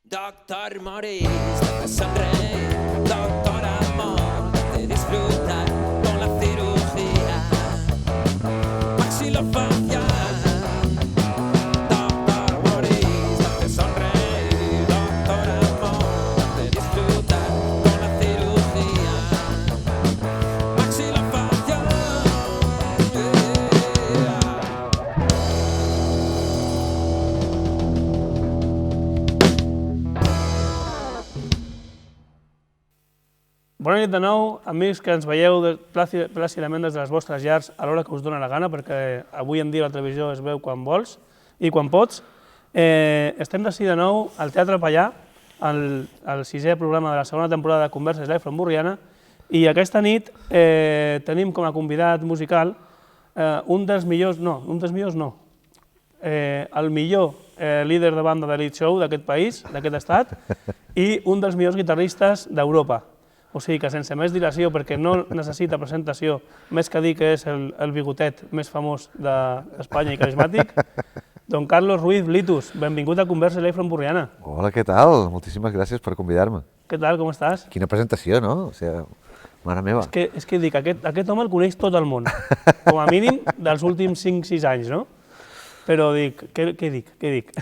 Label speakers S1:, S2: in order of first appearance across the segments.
S1: Doctor Morris, te sonreír, doctor amor, de disfrutar con la cirugía maxilofacial. Doctor Morris, te sonreír, doctor amor, de disfrutar con la cirugía maxilofacial.
S2: Bona nit de nou, amics que ens veieu plàcidament des de les vostres llars a l'hora que us dóna la gana, perquè avui en dia la televisió es veu quan vols i quan pots. Estem d'ací de nou al Teatre Pallà, al sisè programa de la segona temporada de Converses Live from Borriana, i aquesta nit tenim com a convidat musical el millor líder de banda de Lead Show d'aquest país, d'aquest estat, i un dels millors guitarristes d'Europa. O sigui que sense més dilació, perquè no necessita presentació, més que dir que és el bigotet més famós d'Espanya i carismàtic, don Carlos Ruiz Blitus, benvingut a Converses Live from Borriana.
S3: Hola, què tal? Moltíssimes gràcies per convidar-me.
S2: Què tal, com estàs?
S3: Quina presentació, no? O sigui, mare meva.
S2: És que dic, aquest home el coneix tot el món, com a mínim dels últims 5-6 anys, no? Però dic, què dic?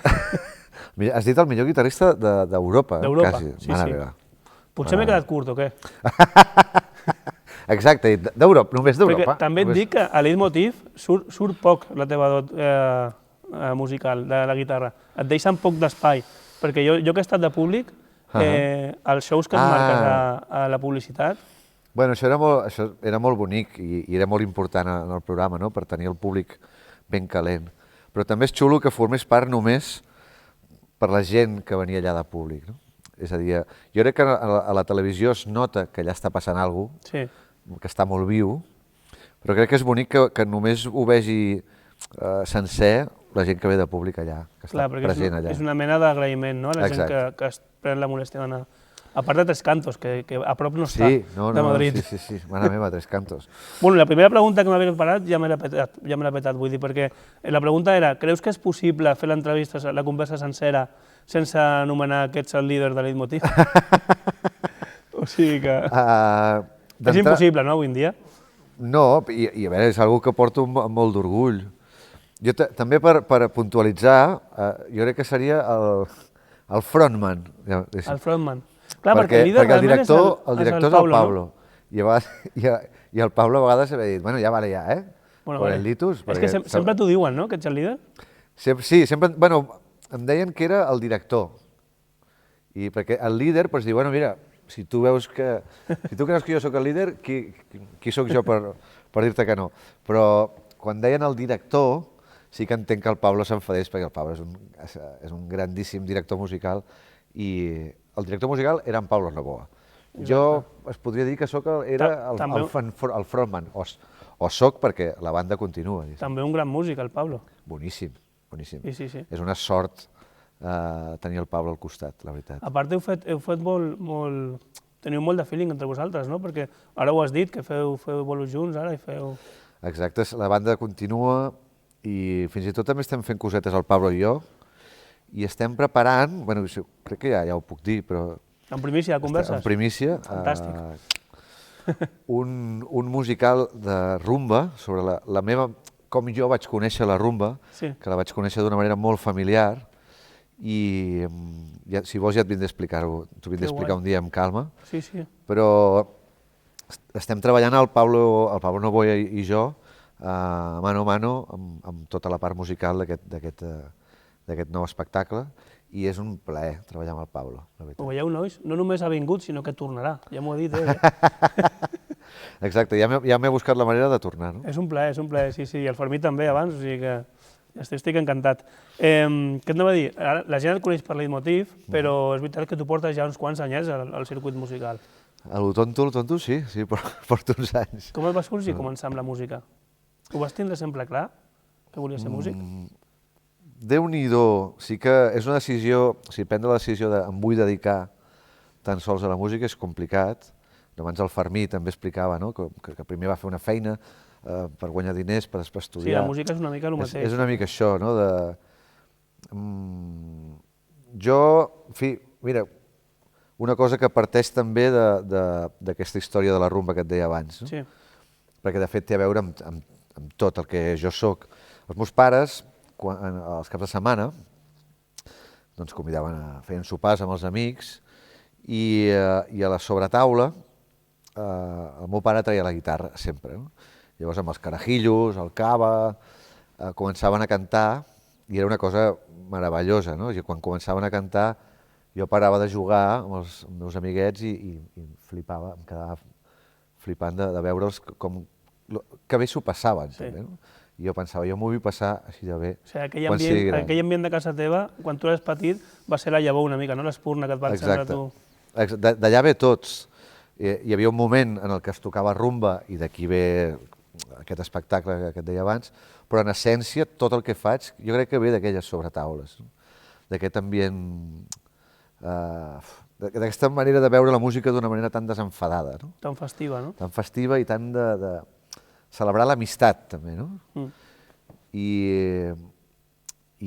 S3: Has dit el millor guitarrista d'Europa,
S2: D'Europa,
S3: quasi.
S2: sí,
S3: Mare
S2: sí.
S3: meva.
S2: Potser m'he quedat curt, o què?
S3: Exacte, d'Europa, només d'Europa.
S2: Perquè també et dic que a Leitmotiv surt poc la teva dot musical de la guitarra. Et deixen poc d'espai, perquè jo que he estat de públic, els shows que et marques a la publicitat...
S3: Bueno, això era molt bonic i era molt important en el programa, no?, per tenir el públic ben calent. Però també és xulo que formés part només per la gent que venia allà de públic, no? És a dir, jo crec que a la televisió es nota que allà està passant alguna cosa, que està molt viu, però crec que és bonic que només ho vegi sencer la gent que ve de públic allà, que està present allà.
S2: És una mena d'agraïment, no?, a la gent que es pren la molèstia d'anar. A part de Tres Cantos, que a prop no està, de Madrid.
S3: Sí, mare meva, Tres Cantos.
S2: Bueno, la primera pregunta que m'havia preparat ja me l'ha petat, vull dir, perquè la pregunta era, creus que és possible fer l'entrevista, la conversa sencera, sense anomenar que ets el líder de Leitmotiv? O sigui que... És impossible, no, avui en dia?
S3: No, i a veure, és una que porto amb molt d'orgull. Jo també per puntualitzar, jo crec que seria el frontman.
S2: El frontman. Clar,
S3: perquè el director és el Pablo. I el Pablo a vegades havia dit, bueno, ja vale ja, eh?
S2: Por el Litus. És que sempre t'ho diuen, no?, que ets el líder?
S3: Sí, sempre... Bueno, em deien que era el director. I perquè el líder, doncs diu, bueno, mira, si tu creus que jo sóc el líder, qui sóc jo per dir-te que no? Però quan deien el director, sí que entenc que el Pablo s'enfadés, perquè el Pablo és un grandíssim director musical i el director musical era en Pablo Novoa. Jo es podria dir que era el frontman, o soc perquè la banda continua.
S2: També un gran músic, el Pablo.
S3: Boníssim. Sí. És una sort tenir el Pablo al costat, la veritat.
S2: A part, teniu molt de feeling entre vosaltres, no? Perquè ara ho has dit, que feu bolos junts, ara, i feu...
S3: Exacte, la banda continua i fins i tot també estem fent cosetes el Pablo i jo i estem preparant, bueno, crec que ja ho puc dir, però...
S2: En primícia, converses?
S3: En primícia.
S2: Fantàstic.
S3: Un musical de rumba sobre la meva... com jo vaig conèixer la rumba, que la vaig conèixer d'una manera molt familiar i si vols ja et vindré a explicar-ho, t'ho vindré a explicar un dia amb calma.
S2: Sí.
S3: Però estem treballant el Pablo Novoa i jo mano a mano amb tota la part musical d'aquest nou espectacle i és un plaer treballar amb el Pablo.
S2: Ho veieu, nois? No només ha vingut, sinó que tornarà. Ja m'ho ha dit ell.
S3: Exacte, ja m'he buscat la manera de tornar.
S2: És un plaer, sí. I el Fermí també abans, o sigui que estic encantat. Què et anava a dir? La gent et coneix per Leitmotiv, però és veritat que tu portes ja uns quants anyets al circuit musical.
S3: A lo tonto, sí, porto uns anys.
S2: Com et va sorgir començar amb la música? Ho vas tindre sempre clar, que volies ser músic?
S3: Déu-n'hi-do, sí que és una decisió, prendre la decisió de em vull dedicar tan sols a la música és complicat. Abans el Fermí també explicava que primer va fer una feina per guanyar diners, per estudiar.
S2: Sí, la música és una mica el mateix.
S3: És una mica això, no? Jo, en fi, mira, una cosa que parteix també d'aquesta història de la rumba que et deia abans, no?
S2: Sí.
S3: Perquè de fet té a veure amb tot el que jo sóc. Els meus pares, als caps de setmana, doncs convidaven feien sopars amb els amics i a la sobretaula el meu pare traia la guitarra sempre, no? Llavors amb els carajillos, el cava, començaven a cantar i era una cosa meravellosa, no? I quan començaven a cantar jo parava de jugar amb els meus amiguets i flipava, em quedava flipant de veure'ls que bé s'ho passaven,
S2: Sí.
S3: també, no? I jo pensava, jo m'ho vull passar així de bé
S2: O sigui,
S3: quan sigui gran.
S2: aquell ambient de casa teva, quan tu eres petit, va ser la llavor una mica, no? L'espurna que et va encendre a tu.
S3: D'allà ve tots. Hi havia un moment en el que es tocava rumba i d'aquí ve aquest espectacle que et deia abans, però en essència tot el que faig jo crec que ve d'aquelles sobretaules, no? D'aquest ambient, d'aquesta manera de veure la música d'una manera tan desenfadada, no?
S2: Tan festiva, no?
S3: Tan festiva i tan de celebrar l'amistat també, no? I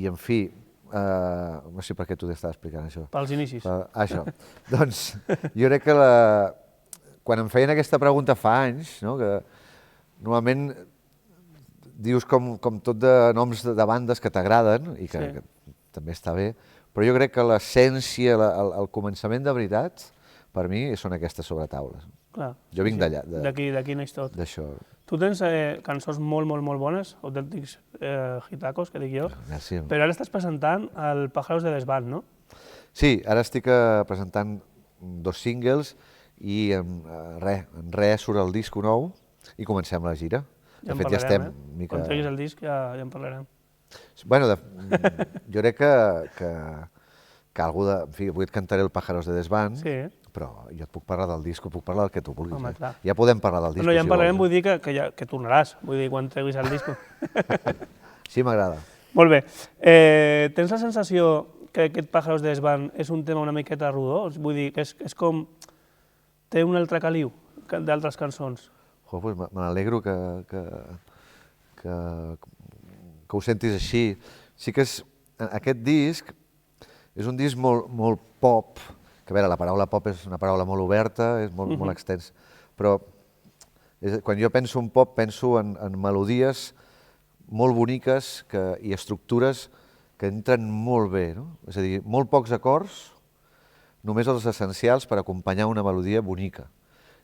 S3: en fi, no sé per què tu t'estàs explicant això.
S2: Pels inicis.
S3: Això. Doncs jo crec que quan em feien aquesta pregunta fa anys, no, que normalment dius com tot de noms de bandes que t'agraden i que també està bé, però jo crec que l'essència, el començament de veritat, per mi, són aquestes sobretaules.
S2: Clar.
S3: Jo vinc d'allà.
S2: D'aquí neix tot.
S3: D'això.
S2: Tu tens cançons molt bones, autèntics hitacos, que dic jo,
S3: Gràcies.
S2: però ara estàs presentant el Pájaros de Desván, no?
S3: Sí, ara estic presentant 2 singles i en res surt el disc nou i comencem la gira.
S2: Ja
S3: De fet, ja estem...
S2: Quan treguis el disc ja en parlarem.
S3: Bueno, jo crec que algú de... En fi, avui et cantaré el Pájaros de Desván,
S2: Sí.
S3: però jo et puc parlar del disc o puc parlar del que tu vulguis.
S2: Home, clar.
S3: Ja podem parlar del disc.
S2: No, ja en
S3: si
S2: parlarem, vull
S3: vols.
S2: dir que tornaràs, vull dir, quan treguis el disc.
S3: Sí, m'agrada.
S2: Molt bé. Tens la sensació que aquest Pájaros de Desván és un tema una miqueta rodó? Vull dir, que és com... Té un altre caliu d'altres cançons.
S3: Pues me n'alegro que ho sentis així. Sí que aquest disc és un disc molt pop, que a veure, la paraula pop és una paraula molt oberta, és molt extens, però quan jo penso en pop penso en melodies molt boniques i estructures que entren molt bé, no? És a dir, molt pocs acords, només els essencials per acompanyar una melodia bonica.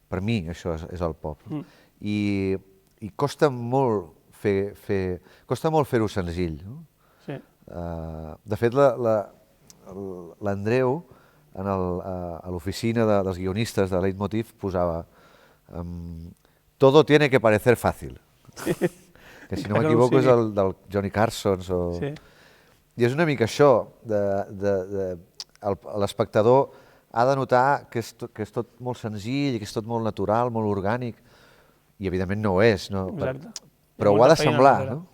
S3: Per mi això és el pop. I costa molt fer-ho senzill. No?
S2: Sí.
S3: De fet, l'Andreu, a l'oficina dels guionistes de Leitmotiv, posava «Todo tiene que parecer fácil». Que si no m'equivoco és el del Johnny Carson.
S2: Sí.
S3: I és una mica això, l'espectador ha de notar que és tot molt senzill, que és tot molt natural, molt orgànic, i evidentment no ho és, no?
S2: Exacte.
S3: Però ho ha de semblar, no?
S2: no?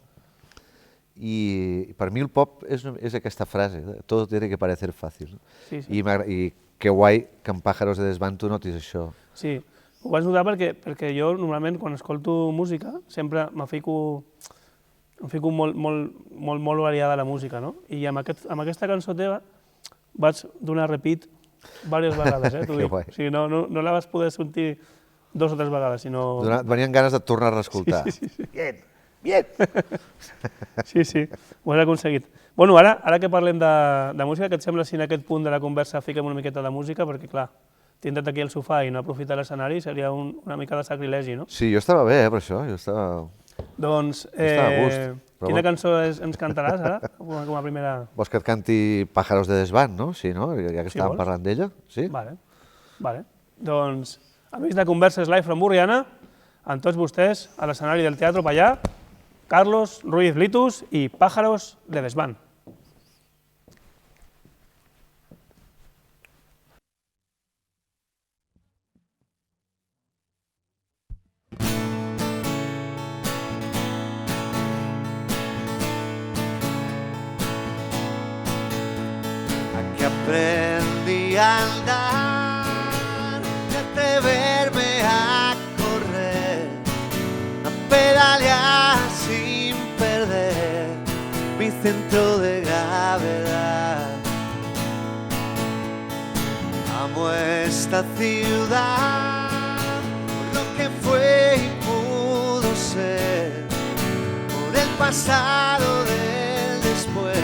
S3: I per mi el pop és aquesta frase, todo tiene que parecer fácil.
S2: Sí, sí.
S3: I que guai que en Pájaros de Desván tu notis això.
S2: Sí, ho vaig notar perquè jo normalment quan escolto música sempre em fico molt variada la música, no? I amb aquesta cançó teva vaig donar repeat diverses vegades, t'ho
S3: Que
S2: dic.
S3: guai.
S2: O sigui, no la vas poder sentir 2 o 3 vegades, sinó...
S3: Venien ganes de tornar a escoltar.
S2: Sí.
S3: Bien, bien!
S2: Sí, ho has aconseguit. Bueno, ara que parlem de música, què et sembla si en aquest punt de la conversa fiquem una miqueta de música? Perquè, clar, tindre't aquí al sofà i no aprofitar l'escenari seria una mica de sacrilegi, no?
S3: Sí, jo estava bé, per això. Jo estava...
S2: Doncs,
S3: estava a gust.
S2: quina cançó ens cantaràs ara, com a primera?
S3: Vols que et canti Pájaros de Desván, no? Sí, no? Ja que estàvem
S2: vols.
S3: parlant d'ella. Sí?
S2: Vale. Doncs, amics de Converses Live from Borriana, amb tots vostès a l'escenari del Teatre Pallà, Carlos Ruiz Litus i Pájaros de Desván.
S4: Que aprendí a andar, de atreverme a correr, a pedalear sin perder mi centro de gravedad. amo esta ciudad por lo que fue y pudo ser, por el pasado del después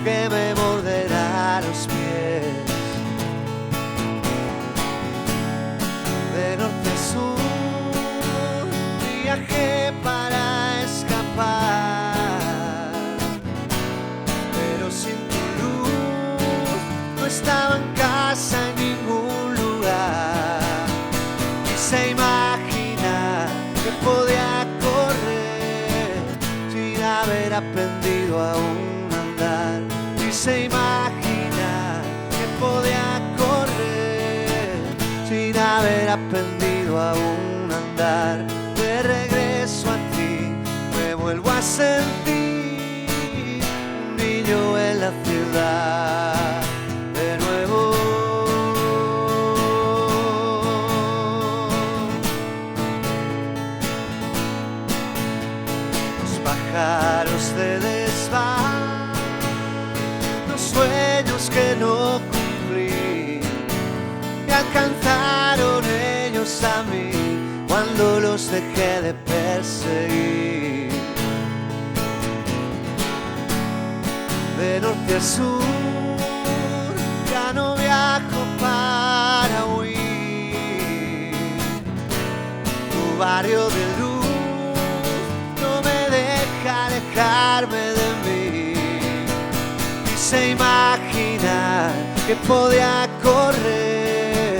S4: que me morderá los pies. De norte a sur viajé para escapar, pero sin tu luz no estaba en casa en ningún lugar. Quise imaginar que podía correr sin haber aprendido aún a andar. Quise imaginar que podía correr sin haber aprendido aún a andar. De regreso a ti me vuelvo a sentir un niño en la ciudad de nuevo. Los pájaros de desván, los sueños que no cumplí, me alcanzaron ellos a mí cuando los dejé de perseguir. De norte a sur ya no viajo para huir. Tu barrio de luz no me deja alejarme de mí. Quise imaginar que podía correr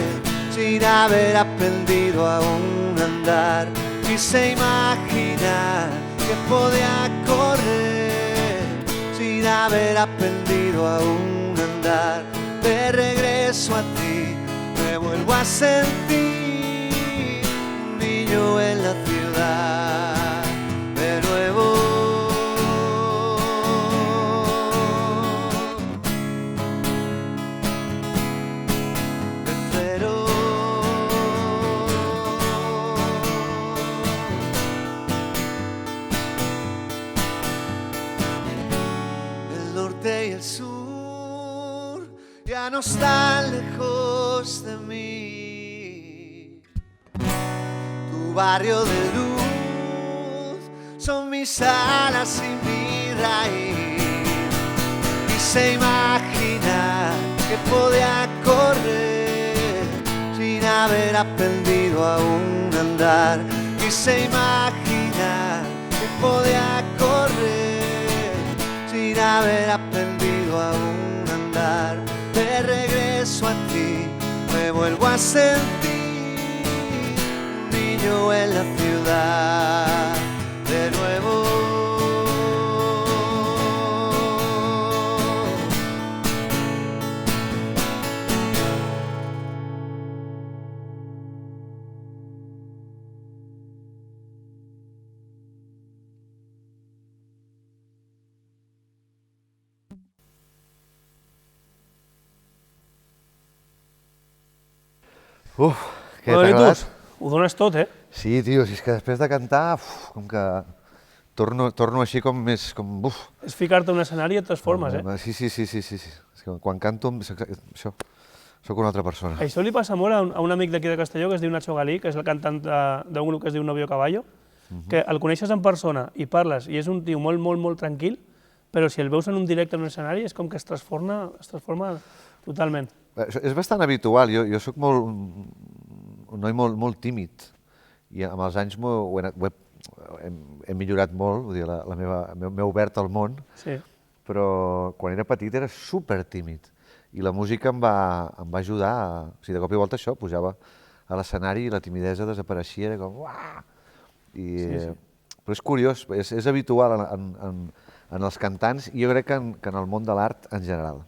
S4: sin haber aprendido aún a andar. Quise imaginar que podía correr sin haber aprendido aún a andar. De regreso a ti me vuelvo a sentir un niño en la ciudad de nuevo. De cero. El norte y el sur ya no están lejos de mí. Tu barrio de luz son mis alas y mi raíz. Quise imaginar que podía correr sin haber aprendido aún a andar. Quise imaginar que podía correr sin haber aprendido aún a andar. De regreso a ti me vuelvo a sentir un niño en la ciudad de nuevo.
S3: Uf, què t'ha
S2: Manolitos,
S3: agradat?
S2: ho dones tot, eh?
S3: Sí, tio, si és que després de cantar, com que torno així com més... Com,
S2: És ficar-te a un escenari i et transformes, eh?
S3: Sí. És que quan canto, això, sóc una altra persona.
S2: Això li passa molt a un amic d'aquí de Castelló que es diu Nacho Galí, que és el cantant d'un grup que es diu Novio Caballo, que el coneixes en persona i parles, i és un tio molt tranquil, però si el veus en un directe en un escenari és com que es transforma totalment.
S3: És bastant habitual, jo sóc un noi molt tímid i amb els anys he millorat molt, vull dir, m'he obert al món,
S2: Sí.
S3: però quan era petit era super tímid i la música em va ajudar, o sigui, de cop i volta això, pujava a l'escenari i la timidesa desapareixia, era com uah! Però és curiós, és habitual en els cantants i jo crec que en el món de l'art en general.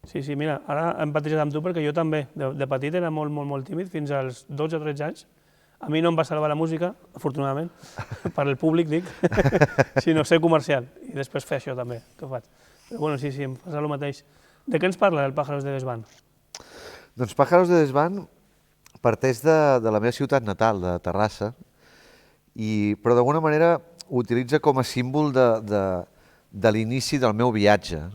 S2: Sí, mira, ara he empatitzat amb tu perquè jo també, de petit era molt tímid, fins als 12 o 13 anys. A mi no em va salvar la música, afortunadament, per al públic, dic, sinó ser comercial i després fer això també, que faig. Però bueno, sí, em passa el mateix. De què ens parla el Pájaros de Desván?
S3: Doncs Pájaros de Desván parteix de la meva ciutat natal, de Terrassa, però d'alguna manera ho utilitza com a símbol de l'inici del meu viatge.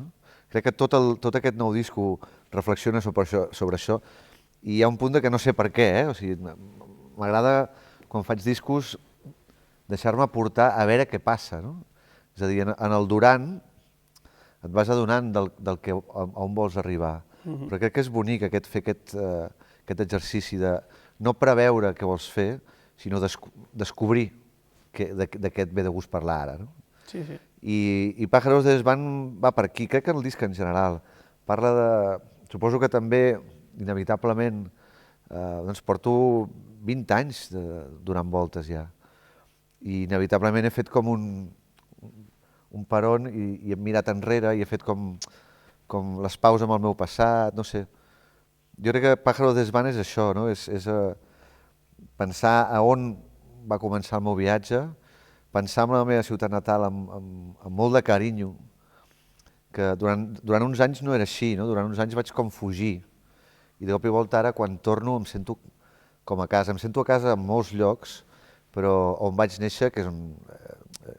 S3: crec que tot aquest nou disco reflexiona sobre això i hi ha un punt de que no sé per què, o sigui, m'agrada quan faig discos deixar-me portar a veure què passa, no? És a dir, en el Durant et vas adonant del que, on vols arribar, però crec que és bonic fer aquest exercici de no preveure què vols fer, sinó descobrir de què et ve de gust parlar ara, no?
S2: Sí, sí.
S3: I Pájaros de Desván va per aquí, crec que el disc en general parla de... Suposo que també, inevitablement, doncs porto 20 anys donant voltes ja, i inevitablement he fet com un peron i hem mirat enrere i he fet com les paus amb el meu passat, no sé. Jo crec que Pájaros de Desván és això, no? És pensar a on va començar el meu viatge, pensar en la meva ciutat natal amb molt de carinyo, que durant uns anys no era així, no? Durant uns anys vaig com fugir, i de cop i volta ara quan torno em sento com a casa. Em sento a casa en molts llocs, però on vaig néixer, que és on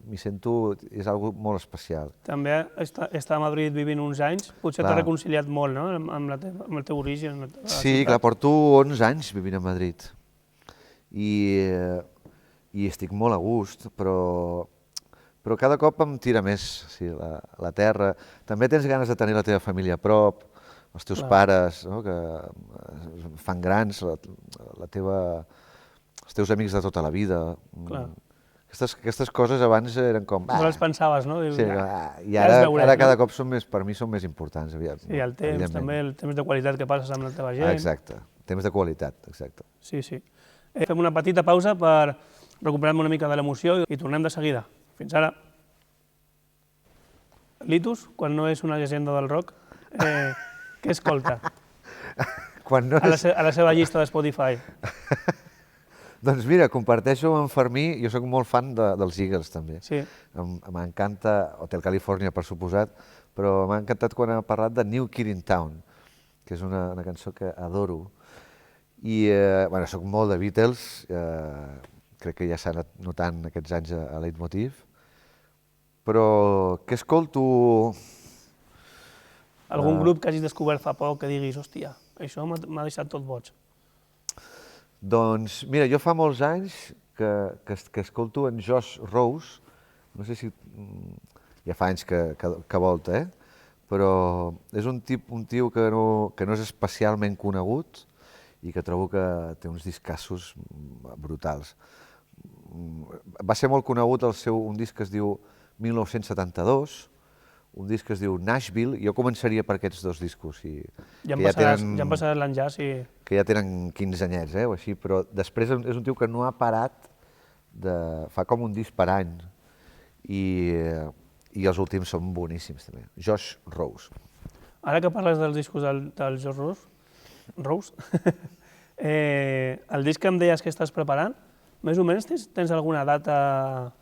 S3: m'hi sento, és algo molt especial.
S2: També estar a Madrid vivint uns anys, potser t'ha reconciliat molt, no?, amb el teu origen.
S3: Sí, clar, porto 11 anys vivint a Madrid i estic molt a gust, però cada cop em tira més la terra. També tens ganes de tenir la teva família a prop, els teus pares, no?, que fan grans, els teus amics de tota la vida. Aquestes coses abans eren com...
S2: No les pensaves, no?
S3: Sí, i ara cada cop per mi són més importants.
S2: Sí, el temps, també el temps de qualitat que passes amb la teva gent.
S3: Exacte, temps de qualitat, exacte.
S2: Sí, sí. Fem una petita pausa per recuperar-me una mica de l'emoció i tornem de seguida. Fins ara. Litus, quan no és una llegenda del rock, què escolta? A la seva llista de Spotify.
S3: Doncs mira, comparteixo amb Fermí, jo soc molt fan dels Eagles també.
S2: Sí.
S3: M'encanta, Hotel California per suposat, però m'ha encantat quan ha parlat de New Kid in Town, que és una cançó que adoro. I soc molt de Beatles, crec que ja s'ha anat notant aquests anys a Leitmotiv, però què escolto?
S2: Algun grup que hagis descobert fa poc que diguis, hòstia, això m'ha deixat tot boig.
S3: Doncs mira, jo fa molts anys que escolto en Josh Rose, no sé si ja fa anys que volta, però és un tio que no és especialment conegut i que trobo que té uns discassos brutals. Va ser molt conegut un disc que es diu 1972, un disc que es diu Nashville, jo començaria per aquests dos discos.
S2: Ja han passat l'enllaç i...
S3: Que ja tenen 15 anyets, o així, però després és un tio que no ha parat, fa com un disc per any, i els últims són boníssims també. Josh Rose.
S2: Ara que parles dels discos del Josh Rose, el disc que em deies que estàs preparant, més o menys tens alguna data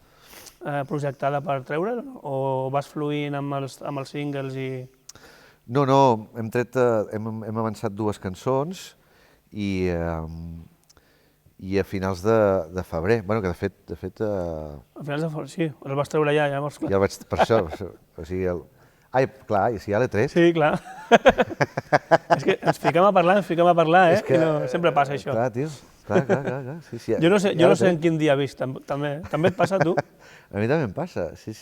S2: projectada per treure'l, o vas fluint amb els singles i...
S3: No, hem avançat 2 cançons i a finals de febrer, bueno, que de fet...
S2: A finals de febrer, sí, el vas treure ja, llavors, clar.
S3: Ja el vaig, per això, o sigui... Ai, clar, i si ja l'he tret?
S2: Sí, clar. És que ens fiquem a parlar, i no, sempre passa això.
S3: Clar, tio, clar. Sí,
S2: jo no sé en quin dia vist, també et passa a tu?
S3: A mi també em passa, sí.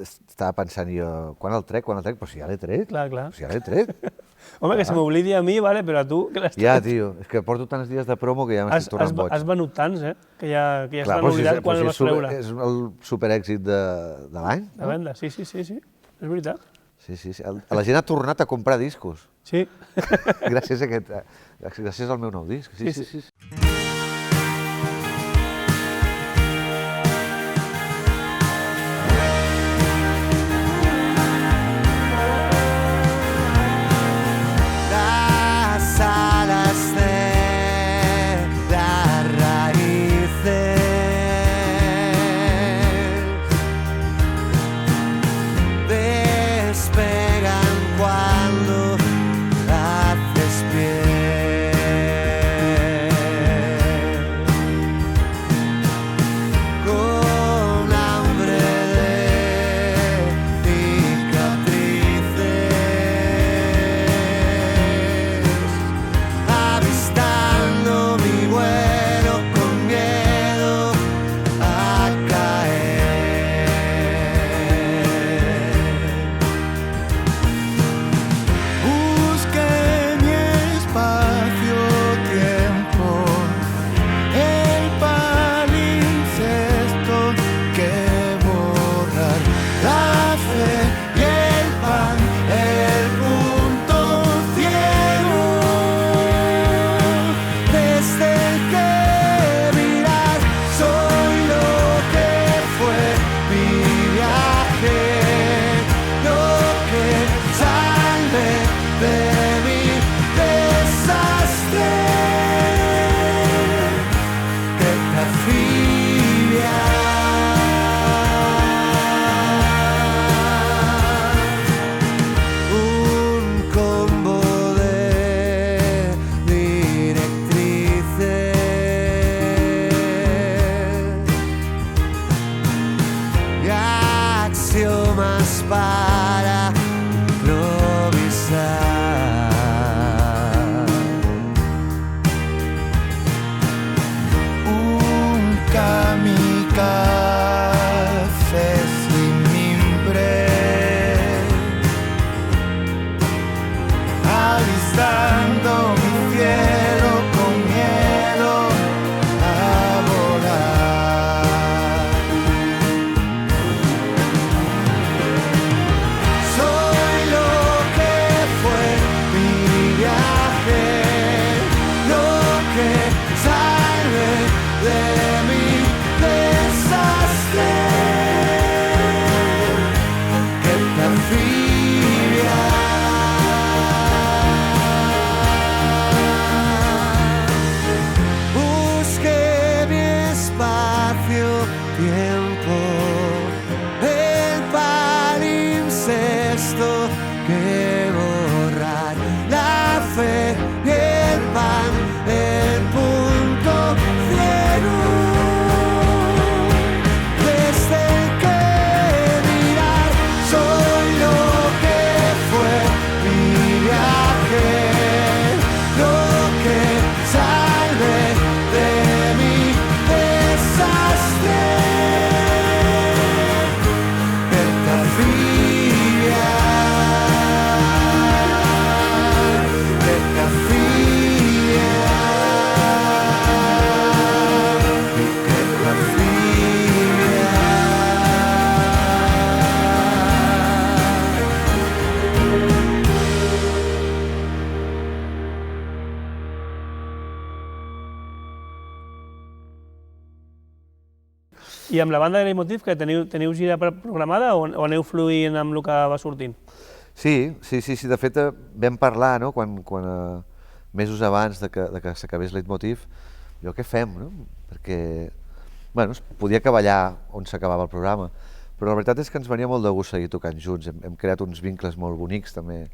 S3: Estava pensant jo, quan el trec? Però si ja l'he tret.
S2: Clar.
S3: Si ja l'he tret.
S2: Home, que se m'oblidi a mi, vale, però a tu...
S3: Ja, tio, és que porto tants dies de promo que ja m'estic tornant boig.
S2: Has venut tants, que ja s'han oblidat quan el vas treure.
S3: És el superèxit de l'any.
S2: De venda, sí, és veritat.
S3: Sí, la gent ha tornat a comprar discos.
S2: Sí.
S3: Gràcies al meu nou disc. Sí.
S4: más para improvisar.
S5: Un kamikaze sin mimbre, alistando mi cielo con miedo a volar. Soy lo que fue mi viaje, lo que salve de mi desastre. ¡Qué perfidia! Busqué mi espacio-tiempo, el palimpsesto que borrar, la fe y el pan, el punto ciego desde el que mirar. Soy lo que fue mi viaje, lo que salve de mi desastre. Percafilia, percafilia,
S2: I amb la banda de Leitmotiv, que teniu gira programada o aneu fluint amb el que va sortint?
S3: Sí, de fet vam parlar, no? quan mesos abans de que s'acabés Leitmotiv, jo què fem, no? Perquè bueno, es podia acabar allà on s'acabava el programa, però la veritat és que ens venia molt de gust seguir tocant junts, hem creat uns vincles molt bonics també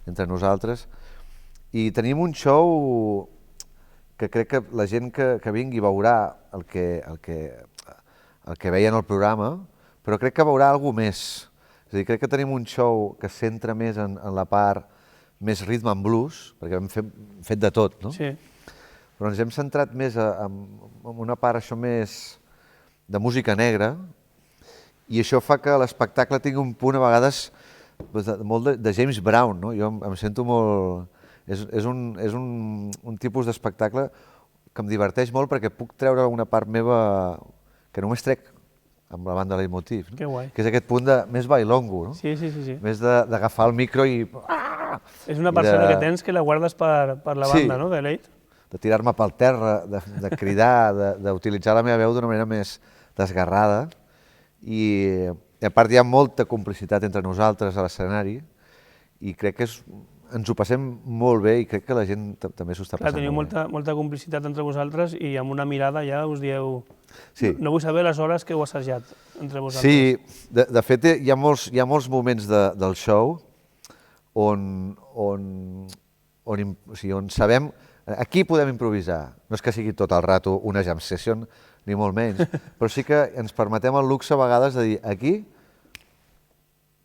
S3: entre nosaltres, i tenim un show que crec que la gent que vingui veurà el que veia en el programa, però crec que veurà alguna més. És a dir, crec que tenim un show que es centra més en la part més rhythm and blues, perquè hem fet de tot, no?
S2: Sí.
S3: Però ens hem centrat més en una part això més de música negra, i això fa que l'espectacle tingui un punt a vegades molt de James Brown, no? Jo em sento molt... És un tipus d'espectacle que em diverteix molt perquè puc treure una part meva que només trec amb la banda Leitmotiv, no?
S2: Que guai.
S3: Que és aquest punt de més bailongo, no?
S2: Sí.
S3: Més d'agafar el micro i...
S2: És una persona que tens que la guardes per la banda, no?, de Leit.
S3: De tirar-me pel terra, de cridar, d'utilitzar la meva veu d'una manera més desgarrada. I a part hi ha molta complicitat entre nosaltres a l'escenari i crec que ens ho passem molt bé i crec que la gent també s'ho està passant
S2: Teniu
S3: molt bé.
S2: molta complicitat entre vosaltres i amb una mirada ja us dieu...
S3: Sí.
S2: No vull saber les hores que heu assajat entre vosaltres.
S3: Sí, de fet hi ha molts moments del show on sabem... Aquí podem improvisar, no és que sigui tot el rato una jam session, ni molt menys, però sí que ens permetem el luxe a vegades de dir aquí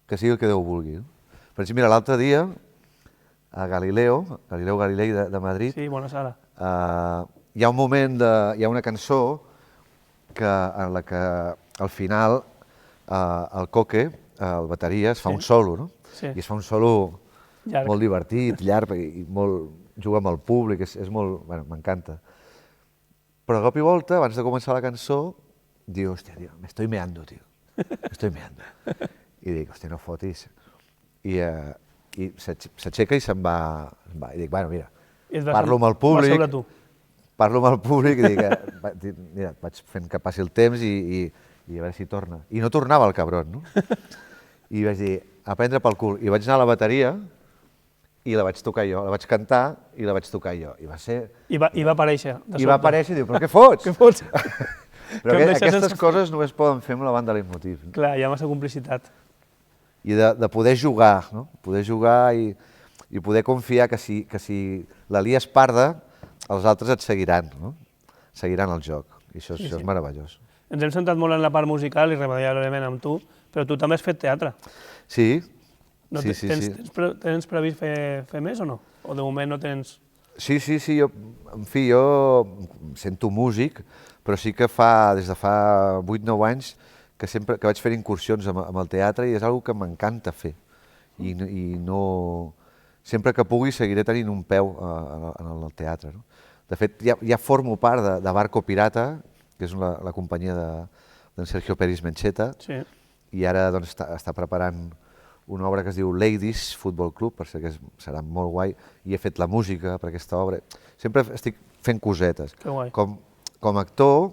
S3: que sigui el que Déu vulgui. Per exemple, mira, l'altre dia a Galileo Galilei de Madrid,
S2: Sí, bona sala.
S3: hi ha un moment, hi ha una cançó en la que al final el Coque, el bateria, es fa un solo, no?
S2: Sí.
S3: I es fa un solo
S2: Llarg.
S3: molt divertit, llarg, i juga amb el públic, és molt... Bueno, m'encanta. Però de cop i volta, abans de començar la cançó, diu, hòstia, tio, me estoy meando, tio. Me estoy meando. I dic, hòstia, no fotis. I s'aixeca i se'n va. I dic, bueno, mira, parlo amb el públic, i dic, mira, vaig fent que passi el temps i a veure si torna. I no tornava el cabron, no? I vaig dir, a prendre pel cul. I vaig anar a la bateria i la vaig tocar jo, la vaig cantar i la vaig tocar jo. I va ser...
S2: I va aparèixer, de sobte.
S3: I va aparèixer i diu, però què fots?
S2: Què fots?
S3: Però aquestes coses només poden fer amb la banda Leitmotiv.
S2: Clar, hi ha massa complicitat.
S3: I de poder jugar, no? Poder jugar i poder confiar que si la lies parda, els altres et seguiran, no? Seguiran el joc. I això és meravellós.
S2: Ens hem centrat molt en la part musical i irremeiablement amb tu, Però tu també has fet teatre.
S3: Sí,
S2: No
S3: sí,
S2: te-
S3: sí,
S2: tens,
S3: sí.
S2: tens previst fer més o no? O de moment no tens...
S3: Sí, jo, en fi, jo sento músic, però sí que des de fa 8-9 anys que sempre que vaig fer incursions amb el teatre i és una que m'encanta fer. I no... Sempre que pugui seguiré tenint un peu en el teatre. No? De fet, ja formo part de Barco Pirata, que és la companyia d'en Sergio Peris Mencheta,
S2: Sí.
S3: i ara doncs, està preparant una obra que es diu Ladies Football Club, per ser que serà molt guai, i he fet la música per aquesta obra. Sempre estic fent cosetes.
S2: Que guai.
S3: Com a actor,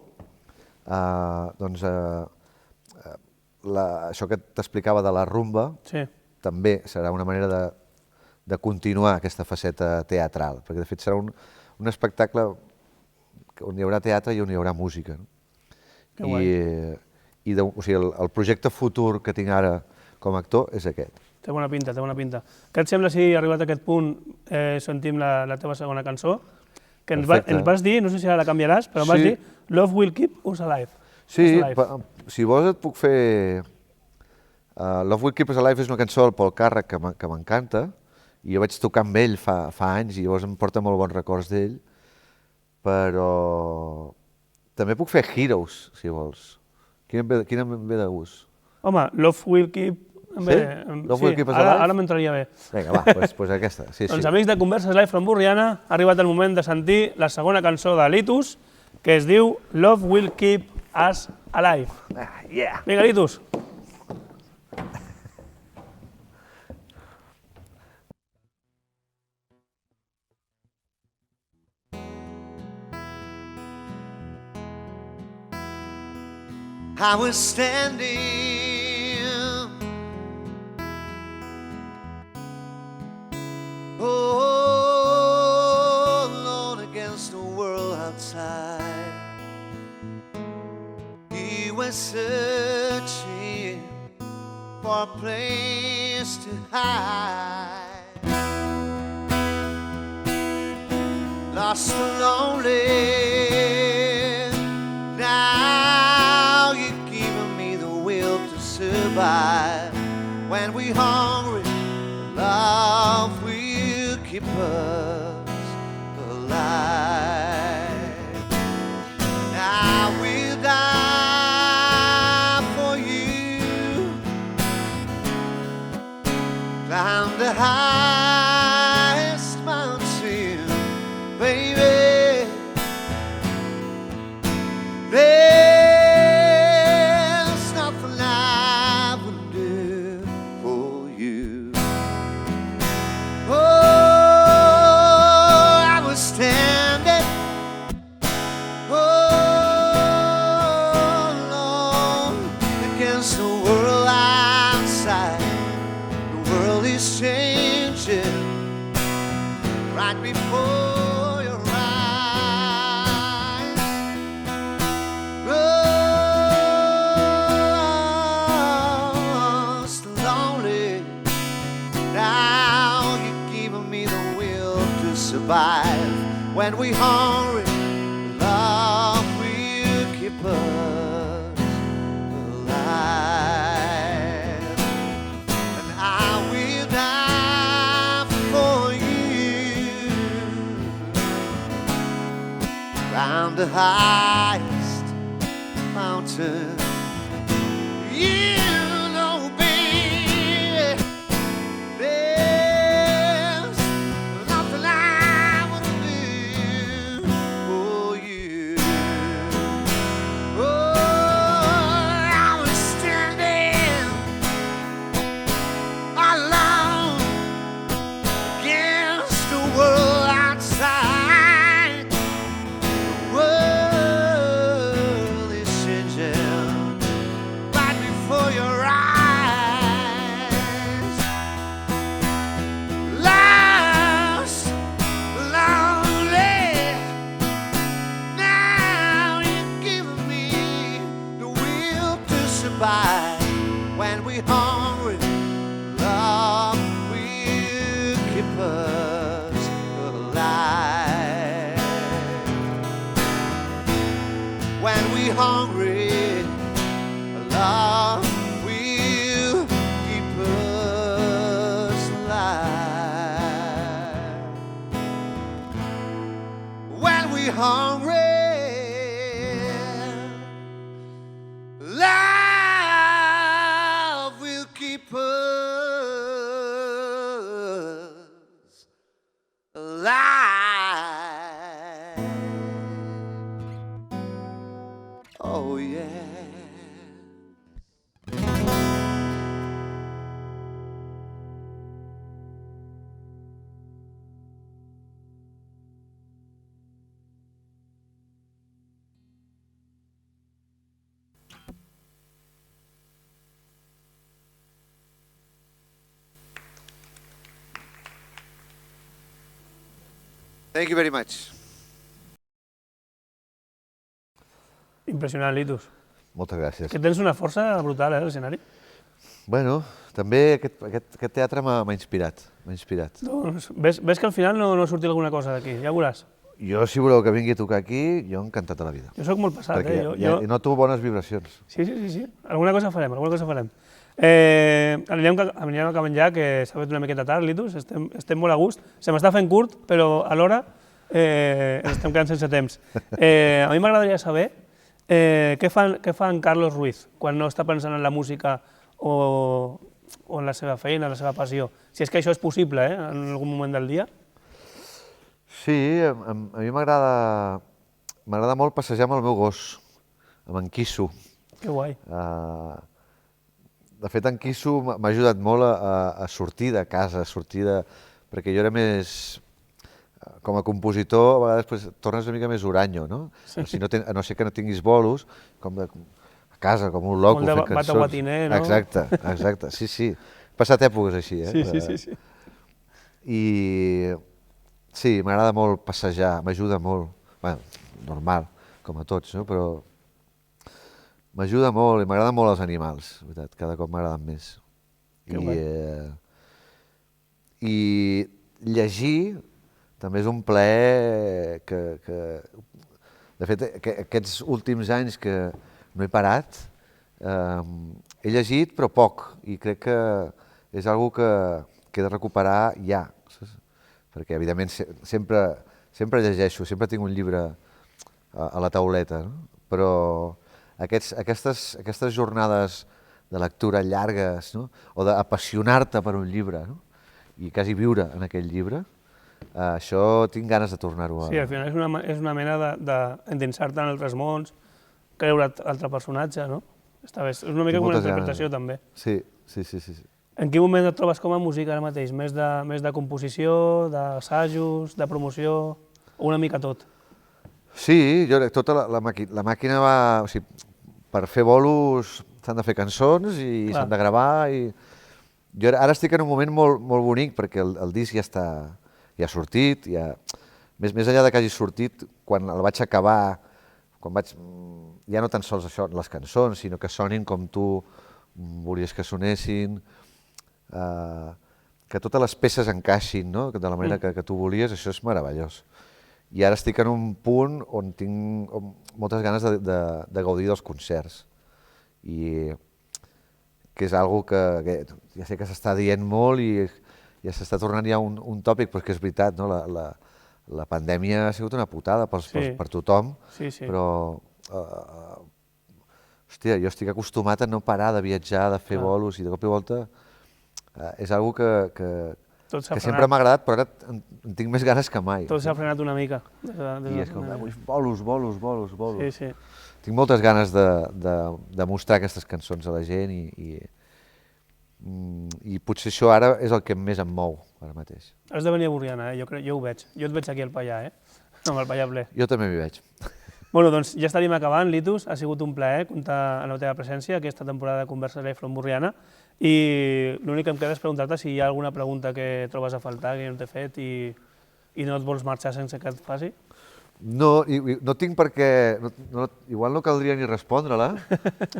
S3: això que t'explicava de la rumba,
S2: Sí.
S3: també serà una manera de continuar aquesta faceta teatral, perquè de fet serà un espectacle on hi haurà teatre i on hi haurà música. No?
S2: Que guai.
S3: O sigui, el projecte futur que tinc ara com a actor és aquest.
S2: Té bona pinta, té bona pinta. Què et sembla si, arribat a aquest punt, sentim la teva segona cançó? Que ens vas dir, no sé si ara la canviaràs, però em vas dir Love Will Keep Us Alive.
S3: Sí, si vols et puc fer... Love Will Keep Us Alive és una cançó del Pol Càrrec que m'encanta, i jo vaig tocar amb ell fa anys i llavors em porta molt bons records d'ell, però també puc fer Heroes, si vols. Quina em ve de gust?
S2: Home, Love Will Keep...
S3: Sí? Love Will Keep Us Alive?
S2: Ara m'entraria bé.
S3: Vinga, va, doncs aquesta. Sí,
S2: Doncs amics de Converses Live from Borriana, ha arribat el moment de sentir la segona cançó de Litus, que es diu Love Will Keep Us Alive.
S3: Yeah!
S2: Vinga, Litus.
S5: I was standing alone against the world outside. He was searching for a place to hide, lost and lonely. Now you're giving me the will to survive. When we're hungry, love will keep us alive. I will die for you, climb the highest mountain, baby. There's nothing I wouldn't do for you. Oh, I was standing alone against the world outside. The world is changing right before your eyes. Lost, lonely. Now you're giving me the will to survive. When we're hungry, love will keep us alive. And I will die for you, round the highest mountain. You know, baby, there's nothing I wouldn't do for you. Oh, I was standing alone against the world outside. The world is changing hungry. Love will keep us alive. Oh yeah. Thank you very much.
S2: Impressionant, Litus.
S3: Moltes gràcies.
S2: Que tens una força brutal, a l'escenari.
S3: Bueno, també aquest teatre m'ha inspirat. M'ha inspirat.
S2: Doncs ves que al final no sortirà alguna cosa d'aquí, ja veuràs.
S3: Jo, si voleu que vingui a tocar aquí, jo encantat de la vida.
S2: Jo sóc molt passat,
S3: Perquè
S2: jo...
S3: noto bones vibracions.
S2: Sí. Alguna cosa farem. Anirem acabant ja, que s'ha fet una miqueta tard, Litus, estem molt a gust. Se m'està fent curt, però alhora ens estem quedant sense temps. A mi m'agradaria saber què fa en Carlos Ruiz quan no està pensant en la música o en la seva feina, en la seva passió. Si és que això és possible, en algun moment del dia.
S3: Sí, a mi m'agrada molt passejar amb el meu gos, amb en Quisso.
S2: Que guai.
S3: De fet, en Quisso m'ha ajudat molt a sortir de casa, perquè jo era més... Com a compositor, a vegades tornes una mica més oranyo, no?
S2: Sí.
S3: A no ser que no tinguis bolos, com a casa, com un loco, fent cançons.
S2: Bata guatiner, no?
S3: Exacte, sí. He passat èpoques així,
S2: Sí.
S3: I sí, m'agrada molt passejar, m'ajuda molt. Bé, normal, com a tots, no? Però m'ajuda molt i m'agraden molt els animals, veritat, cada cop m'agraden més. I llegir també és un plaer que... De fet, aquests últims anys que no he parat, he llegit però poc i crec que és una cosa que he de recuperar ja. Perquè, evidentment, sempre llegeixo, sempre tinc un llibre a la tauleta, no? Però aquestes jornades de lectura llargues, no? O d'apassionar-te per un llibre, no? I quasi viure en aquell llibre, això tinc ganes de tornar-ho a...
S2: Sí, al final és una mena d'endinsar-te en altres mons, creure altre personatge, no? Està bé, és una mica com una interpretació, també.
S3: Sí.
S2: En quin moment et trobes com a músic ara mateix? Més de composició, d'assajos, de promoció, o una mica tot?
S3: Sí, tota la màquina va... O sigui, per fer bolos s'han de fer cançons i s'han de gravar i... Jo ara estic en un moment molt bonic perquè el disc ja ha sortit, més enllà que hagi sortit, quan el vaig acabar, ja no tan sols això, les cançons, sinó que sonin com tu volies que sonessin, que totes les peces encaixin, no? De la manera que tu volies, això és meravellós. I ara estic en un punt on tinc moltes ganes de gaudir dels concerts. I que és una cosa que ja sé que s'està dient molt i ja s'està tornant ja un tòpic, però és que és veritat, no? La pandèmia ha sigut una putada per tothom, però hòstia, jo estic acostumat a no parar de viatjar, de fer bolos i de cop i volta és una cosa que sempre m'ha agradat, però ara en tinc més ganes que mai.
S2: Tot s'ha frenat una mica.
S3: I és com, bolos.
S2: Sí.
S3: Tinc moltes ganes de mostrar aquestes cançons a la gent i potser això ara és el que més em mou ara mateix.
S2: Has de venir a Borriana, jo ho veig. Jo et veig aquí al Pallà, amb el Pallà ple.
S3: Jo també m'hi veig.
S2: Bueno, doncs ja estaríem acabant, Litus. Ha sigut un plaer comptar amb la teva presència aquesta temporada de Conversa Live from Borriana i l'únic que em queda és preguntar-te si hi ha alguna pregunta que trobes a faltar, que jo no t'he fet i no et vols marxar sense que et faci.
S3: No tinc perquè... Igual no caldria ni respondre-la,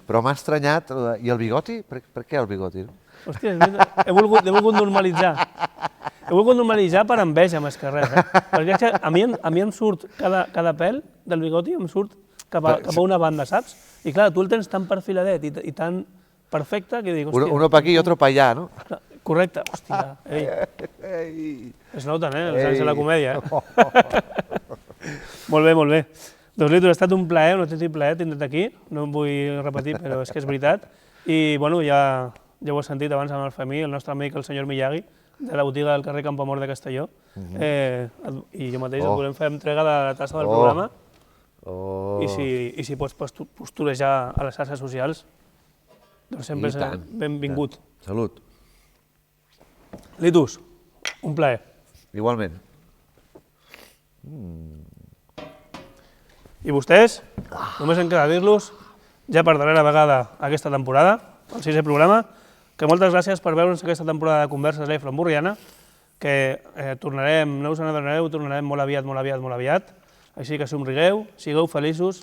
S3: però m'ha estranyat. I el bigoti? Per què el bigoti?
S2: Hòstia, he volgut normalitzar. He volgut normalitzar per enveja més que res. Perquè a mi em surt cada pèl del bigoti, em surt cap a una banda, saps? I clar, tu el tens tan perfiladet i tan perfecte que dic, hòstia...
S3: Uno pa aquí i otro pa allà, no?
S2: Correcte, hòstia, ei. Es noten, els anys de la comèdia, Molt bé, molt bé. Doncs Litus, ha estat un plaer, un autèntic plaer tindre't aquí, no em vull repetir, però és que és veritat. I bueno, ja ho he sentit abans amb el Femí, el nostre amic, el senyor Miyagi, de la botiga del carrer Campoamor de Castelló, i jo mateix et volem fer entrega de la tassa del programa, i si pots posturejar a les xarxes socials, doncs sempre és benvingut.
S3: Salut.
S2: Litus, un plaer.
S3: Igualment.
S2: I vostès, només em queda dir-los, ja per darrera vegada aquesta temporada, el 6è programa, que moltes gràcies per veure'ns aquesta temporada de Converses Live from Borriana, que tornarem, no us n'adonareu, tornarem molt aviat, així que somrigueu, sigueu feliços,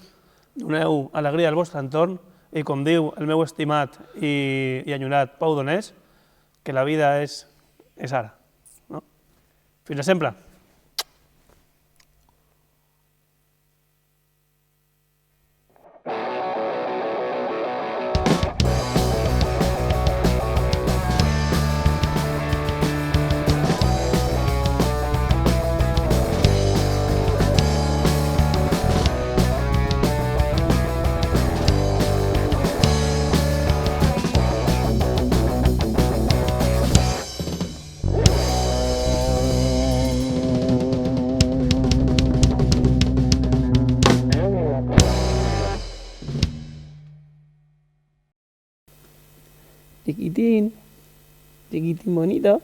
S2: doneu alegria al vostre entorn i, com diu el meu estimat i enyorat Pau Donés, que la vida és ara. Fins a sempre.
S6: Chiquitín, chiquitín bonito.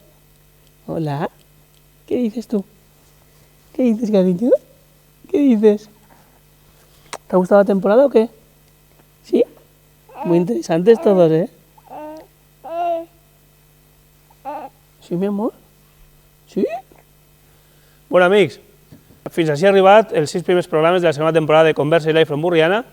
S6: Hola. ¿Qué dices tú? ¿Qué dices, cariño? ¿Qué dices? ¿Te ha gustado la temporada o qué? ¿Sí? Muy interesantes todos, ¿eh? ¿Sí, mi amor? ¿Sí?
S2: Bueno, amics, fins així ha arribat els 6 primers programes de la segona temporada de Converses Live from Borriana,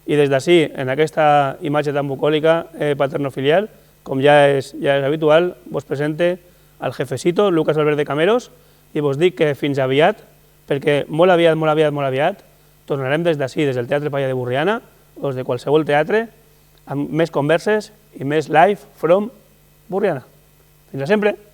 S2: i des d'ací, en aquesta imatge tan bucòlica paternofilial, com ja és habitual, vos presente al jefecito, Lucas Valverde Cameros, i vos dic que fins aviat, perquè molt aviat, tornarem des d'ací, des del Teatre Palla de Borriana, o de qualsevol teatre, amb més converses i més live from Borriana. Fins a sempre!